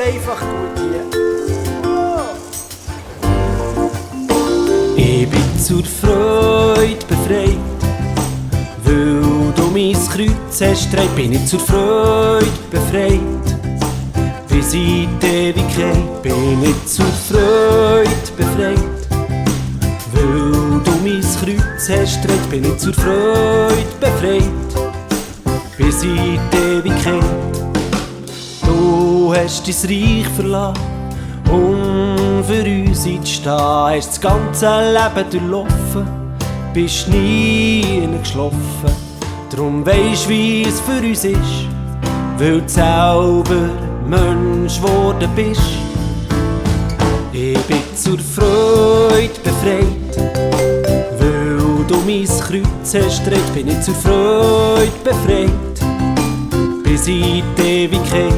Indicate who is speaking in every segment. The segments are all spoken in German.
Speaker 1: einfach gut hier.
Speaker 2: Ich bin zur Freude befreit, weil du mein Kreuz hast getragen. Bin ich zur Freude befreit, bis in die Ewigkeit. Bin ich zur Freude befreit, weil du mein Kreuz hast getragen. Bin ich zur Freude befreit, bis in die Ewigkeit. Du hast dein Reich verlassen, um für uns einzustehen. Hast das ganze Leben durchlaufen, bist nie geschlafen. Drum weisst, wie es für uns ist, weil du selber Mensch geworden bist. Ich bin zur Freude befreit, weil du mein Kreuz hast getragen. Bin ich zur Freude befreit, bis in die Ewigkeit.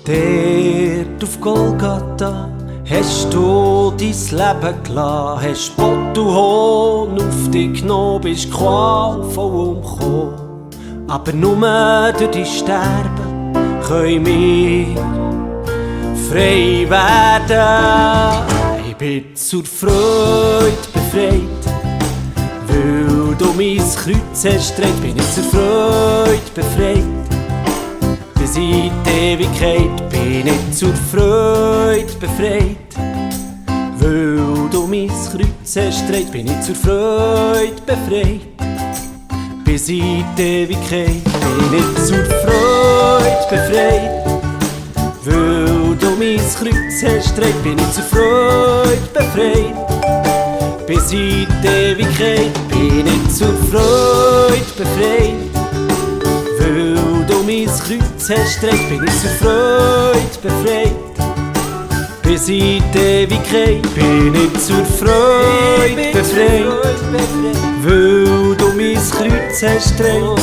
Speaker 2: Dort auf Golgatha hast du dein Leben gelassen, hast Spott und Hohn auf dich genommen, bist qualvoll umgekommen. Aber nur durch dein Sterben können wir frei werden. Ich bin zur Freude befreit, weil du mein Kreuz hast getragen. Bin ich zur Freude befreit, bis in die Ewigkeit. Bin ich zur Freude befreit, weil du mein Kreuz hast getragen. Bin ich zur Freude befreit, bis in die Ewigkeit. Bin ich zur Freude befreit, weil du mein Kreuz hast getragen. Bin ich zur Freude befreit, bis in die Ewigkeit. Bin ich zur Freude befreit, weil du mein Kreuz hast getragen. Bin ich zur Freude befreit, bis in die Ewigkeit. Bin ich zur Freude befreit, weil du mein Kreuz hast getragen.